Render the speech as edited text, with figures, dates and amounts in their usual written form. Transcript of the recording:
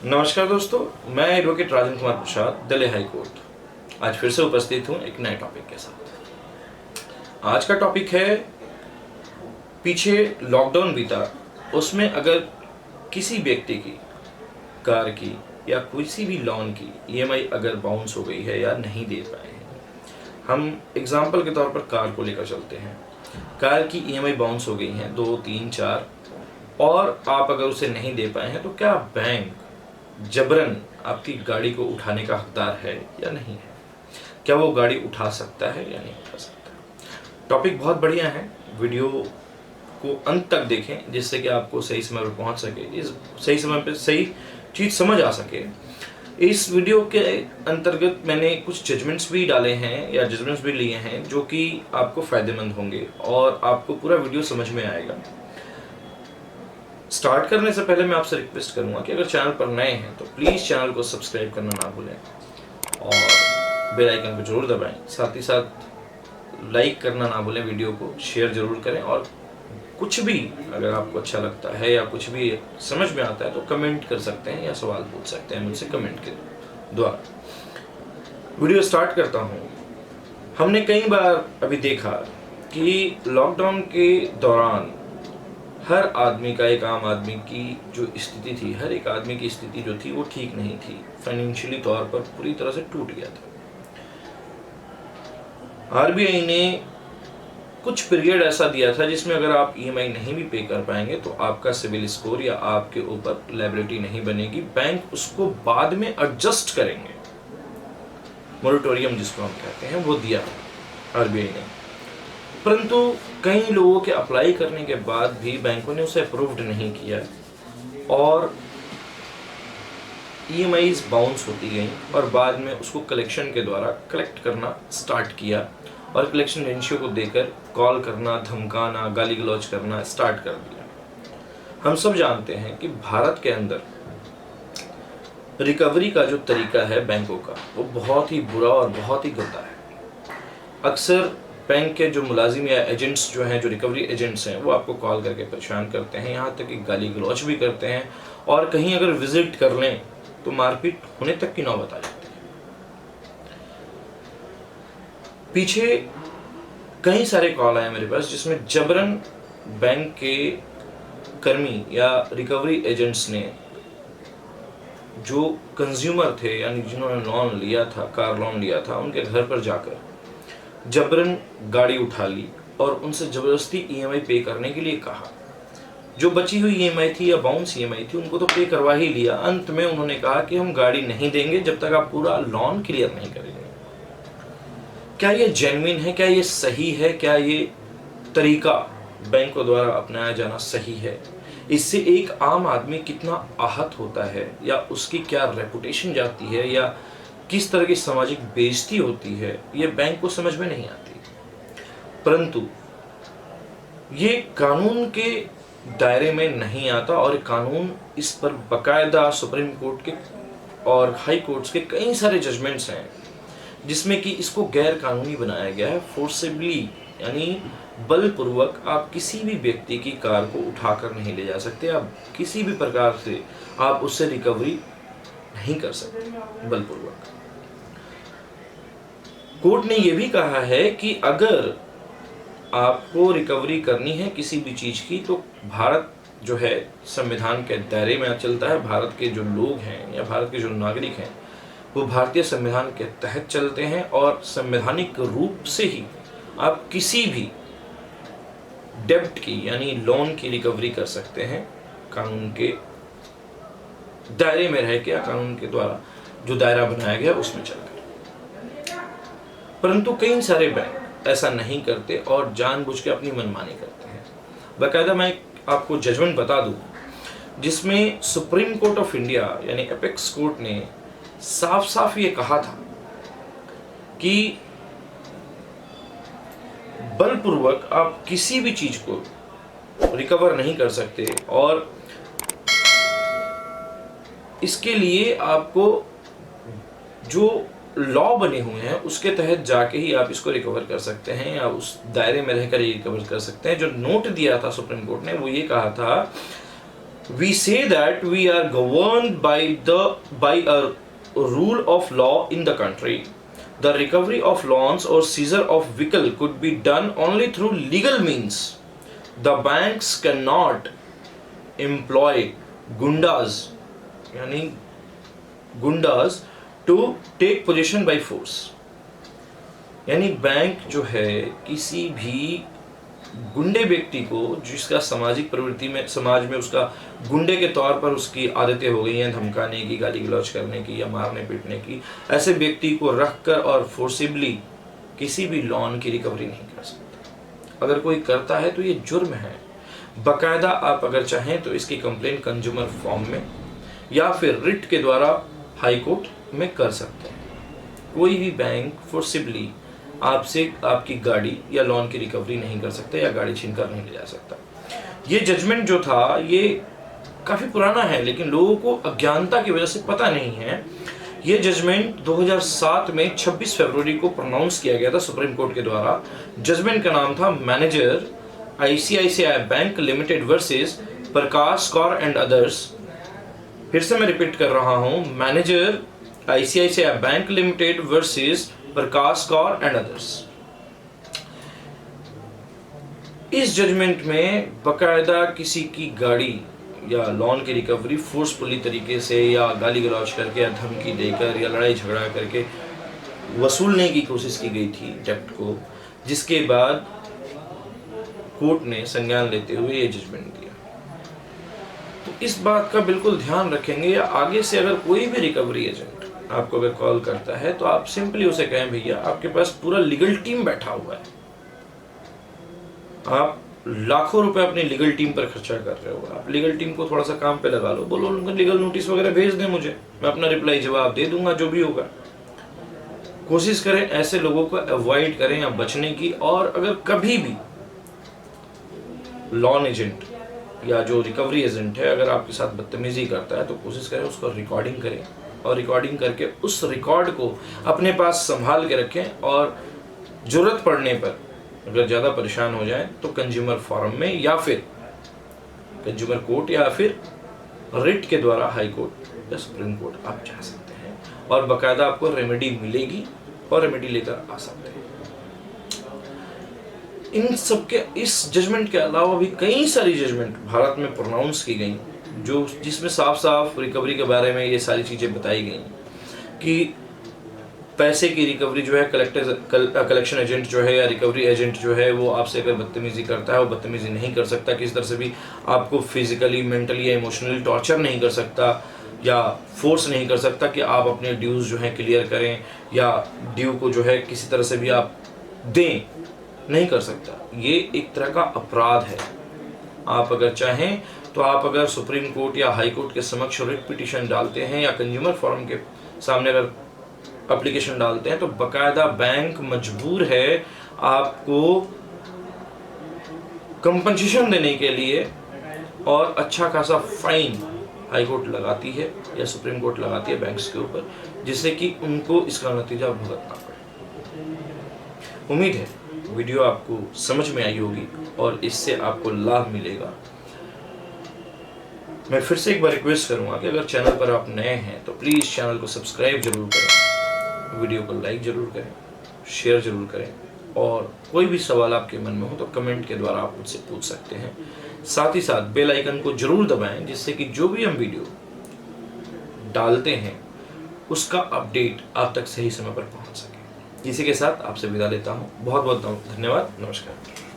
नमस्कार दोस्तों, मैं advocate Rajan Kumar Prasad, Delhi high court आज फिर से उपस्थित हूं एक नए टॉपिक के साथ। आज का टॉपिक है, पीछे लॉकडाउन बीता, उसमें अगर किसी व्यक्ति की कार की या किसी भी लोन की ईएमआई अगर बाउंस हो गई है या नहीं दे पाए हैं। हम एग्जाम्पल के तौर पर कार को लेकर चलते हैं। कार की ईएमआई बाउंस हो गई हैं 2, 3, 4 और आप अगर उसे नहीं दे पाए हैं तो क्या बैंक जबरन आपकी गाड़ी को उठाने का हकदार है या नहीं है? क्या वो गाड़ी उठा सकता है या नहीं उठा सकता? टॉपिक बहुत बढ़िया है, वीडियो को अंत तक देखें जिससे कि आपको सही समय पर पहुंच सके, इस सही समय पर सही चीज़ समझ आ सके। इस वीडियो के अंतर्गत मैंने कुछ जजमेंट्स भी डाले हैं या जजमेंट्स भी लिए हैं जो कि आपको फ़ायदेमंद होंगे और आपको पूरा वीडियो समझ में आएगा। स्टार्ट करने से पहले मैं आपसे रिक्वेस्ट करूंगा कि अगर चैनल पर नए हैं तो प्लीज़ चैनल को सब्सक्राइब करना ना भूलें और बेल आइकन को जरूर दबाएं। साथ ही साथ लाइक करना ना भूलें, वीडियो को शेयर जरूर करें और कुछ भी अगर आपको अच्छा लगता है या कुछ भी समझ में आता है तो कमेंट कर सकते हैं या सवाल पूछ सकते हैं मुझसे कमेंट के द्वारा। वीडियो स्टार्ट करता हूँ। हमने कई बार अभी देखा कि लॉकडाउन के दौरान हर आदमी का, एक आम आदमी की जो स्थिति थी, हर एक आदमी की स्थिति जो थी वो ठीक नहीं थी, फाइनेंशियली तौर पर पूरी तरह से टूट गया था। आरबीआई ने कुछ पीरियड ऐसा दिया था जिसमें अगर आप ईएमआई नहीं भी पे कर पाएंगे तो आपका सिविल स्कोर या आपके ऊपर लायबिलिटी नहीं बनेगी, बैंक उसको बाद में एडजस्ट करेंगे। मोरेटोरियम जिसको हम कहते हैं वो दिया आरबीआई ने, परंतु कई लोगों के अप्लाई करने के बाद भी बैंकों ने उसे अप्रूव्ड नहीं किया और ईएमआईज बाउंस होती गई और बाद में उसको कलेक्शन के द्वारा कलेक्ट करना स्टार्ट किया और कलेक्शन एजेंसियों को देकर कॉल करना, धमकाना, गाली गलौज करना स्टार्ट कर दिया। हम सब जानते हैं कि भारत के अंदर रिकवरी का जो तरीका है बैंकों का वो बहुत ही बुरा और बहुत ही गंदा है। अक्सर बैंक के जो मुलाजिम या एजेंट्स जो हैं, जो रिकवरी एजेंट्स हैं, वो आपको कॉल करके परेशान करते हैं, यहाँ तक कि गाली गलौज भी करते हैं और कहीं अगर विजिट कर लें तो मारपीट होने तक की नौबत आ जाती है। पीछे कई सारे कॉल आए मेरे पास जिसमें जबरन बैंक के कर्मी या रिकवरी एजेंट्स ने जो कंज्यूमर थे यानी जिन्होंने लोन लिया था, कार लोन लिया था, उनके घर पर जाकर जबरन गाड़ी उठा ली और उनसे जबरदस्ती ईएमआई पे करने के लिए कहा। जो बची हुई ईएमआई थी या बाउंस ईएमआई थी उनको तो पे करवा ही लिया। अंत में उन्होंने कहा कि हम गाड़ी नहीं देंगे जब तक आप पूरा लोन क्लियर नहीं करेंगे। क्या ये जेन्युइन है? क्या ये सही है? क्या ये तरीका बैंकों द्वारा अपनाया जाना सही है? इससे एक आम आदमी कितना आहत होता है या उसकी क्या रेपुटेशन जाती है या किस तरह की सामाजिक बेइज्जती होती है, ये बैंक को समझ में नहीं आती। परंतु ये कानून के दायरे में नहीं आता और कानून इस पर बकायदा सुप्रीम कोर्ट के और हाई कोर्ट्स के कई सारे जजमेंट्स हैं जिसमें कि इसको गैर कानूनी बनाया गया है। फोर्सिबली यानी बलपूर्वक आप किसी भी व्यक्ति की कार को उठाकर नहीं ले जा सकते, आप किसी भी प्रकार से आप उससे रिकवरी नहीं कर सकते बलपूर्वक। कोर्ट ने यह भी कहा है कि अगर आपको रिकवरी करनी है किसी भी चीज की तो भारत जो है संविधान के दायरे में चलता है। भारत के जो लोग हैं या भारत के जो नागरिक हैं वो भारतीय संविधान के तहत चलते हैं और संवैधानिक रूप से ही आप किसी भी डेब्ट की यानी लोन की रिकवरी कर सकते हैं, कानून के दायरे में रह के या कानून के द्वारा जो दायरा बनाया गया उसमें चलकर। परंतु कई सारे बैंक ऐसा नहीं करते और जानबूझ के अपनी मनमानी करते हैं। बाकायदा मैं आपको जजमेंट बता दूं जिसमें सुप्रीम कोर्ट ऑफ इंडिया यानी एपेक्स कोर्ट ने साफ साफ ये कहा था कि बलपूर्वक आप किसी भी चीज को रिकवर नहीं कर सकते और इसके लिए आपको जो लॉ बने हुए हैं उसके तहत जाके ही आप इसको रिकवर कर सकते हैं या उस दायरे में रहकर ही रिकवर कर सकते हैं। जो नोट दिया था सुप्रीम कोर्ट ने वो ये कहा था we say that we are governed by a rule of law in the country. The recovery of loans or seizure of vehicle could be done only through legal means. The banks cannot employ gundas, यानी गुंडाज to take possession by force. यानी bank जो है किसी भी गुंडे व्यक्ति को जिसका सामाजिक प्रवृत्ति में समाज में उसका गुंडे के तौर पर उसकी आदतें हो गई हैं धमकाने की, गाली गलौज करने की या मारने पीटने की, ऐसे व्यक्ति को रखकर और फोर्सिबली किसी भी लोन की रिकवरी नहीं कर सकता। अगर कोई करता है तो ये जुर्म है। बाकायदा आप अगर चाहें तो इसकी कंप्लेंट कंज्यूमर फॉर्म में या फिर रिट के द्वारा हाई कोर्ट में कर सकते हैं। कोई भी बैंक फोर्सिबली आपसे आपकी गाड़ी या लोन की रिकवरी नहीं कर सकता या गाड़ी छीन कर नहीं ले जा सकता। ये जजमेंट जो था ये काफ़ी पुराना है, लेकिन लोगों को अज्ञानता की वजह से पता नहीं है। ये जजमेंट 2007 में 26 फरवरी को प्रोनाउंस किया गया था सुप्रीम कोर्ट के द्वारा। जजमेंट का नाम था manager ICICI bank limited versus Prakash Kaur and others. फिर से मैं रिपीट कर रहा हूं, manager ICICI bank limited versus Prakash Kaur and others. इस जजमेंट में बकायदा किसी की गाड़ी या लोन की रिकवरी फोर्सफुली तरीके से या गाली गलौज करके या धमकी देकर या लड़ाई झगड़ा करके वसूलने की कोशिश की गई थी डेब्ट को, जिसके बाद कोर्ट ने संज्ञान लेते हुए ये जजमेंट दिया। तो इस बात का बिल्कुल ध्यान रखेंगे, या आगे से अगर कोई भी रिकवरी एजेंट आपको अगर कॉल करता है तो आप सिंपली उसे कहें भैया आपके पास पूरा लीगल टीम बैठा हुआ है, आप लाखों रुपए अपनी लीगल टीम पर खर्चा कर रहे हो, आप लीगल टीम को थोड़ा सा काम पे लगा लो, बोलो उनको लीगल नोटिस वगैरह भेज दें मुझे, मैं अपना रिप्लाई जवाब दे दूंगा जो भी होगा। कोशिश करें ऐसे लोगों को अवॉइड करें या बचने की। और अगर कभी भी लॉन एजेंट या जो रिकवरी एजेंट है अगर आपके साथ बदतमीजी करता है तो कोशिश करें उसको रिकॉर्डिंग करें और रिकॉर्डिंग करके उस रिकॉर्ड को अपने पास संभाल के रखें, और ज़रूरत पड़ने पर अगर ज़्यादा परेशान हो जाए तो कंज्यूमर फोरम में या फिर कंज्यूमर कोर्ट या फिर रिट के द्वारा हाई कोर्ट या सुप्रीम कोर्ट आप जा सकते हैं और बाकायदा आपको रेमेडी मिलेगी और रेमेडी लेकर आ सकते हैं। इन सब के इस जजमेंट के अलावा भी कई सारी जजमेंट भारत में प्रोनाउंस की गई जो जिसमें साफ साफ रिकवरी के बारे में ये सारी चीज़ें बताई गई कि पैसे की रिकवरी जो है कलेक्शन एजेंट जो है या रिकवरी एजेंट जो है वो आपसे अगर बदतमीजी करता है वो बदतमीजी नहीं कर सकता, किसी तरह से भी आपको फिजिकली मेंटली या इमोशनली टॉर्चर नहीं कर सकता या फोर्स नहीं कर सकता कि आप अपने ड्यूज जो है क्लियर करें या ड्यू को जो है किसी तरह से भी आप दें, नहीं कर सकता। ये एक तरह का अपराध है। आप अगर चाहें तो आप अगर सुप्रीम कोर्ट या हाई कोर्ट के समक्ष रिट पिटीशन डालते हैं या कंज्यूमर फोरम के सामने अगर एप्लीकेशन डालते हैं तो बकायदा बैंक मजबूर है आपको कंपनसेशन देने के लिए और अच्छा खासा फाइन हाई कोर्ट लगाती है या सुप्रीम कोर्ट लगाती है बैंक्स के ऊपर, जिससे कि उनको इसका नतीजा भुगतना पड़े। उम्मीद है वीडियो आपको समझ में आई होगी और इससे आपको लाभ मिलेगा। मैं फिर से एक बार रिक्वेस्ट करूंगा कि अगर चैनल पर आप नए हैं तो प्लीज़ चैनल को सब्सक्राइब जरूर करें, वीडियो को लाइक जरूर करें, शेयर जरूर करें, और कोई भी सवाल आपके मन में हो तो कमेंट के द्वारा आप मुझसे पूछ सकते हैं। साथ ही साथ बेल आइकन को जरूर दबाएं जिससे कि जो भी हम वीडियो डालते हैं उसका अपडेट आप तक सही समय पर पहुंच सके। इसी के साथ आपसे विदा लेता हूं। बहुत बहुत धन्यवाद। नमस्कार।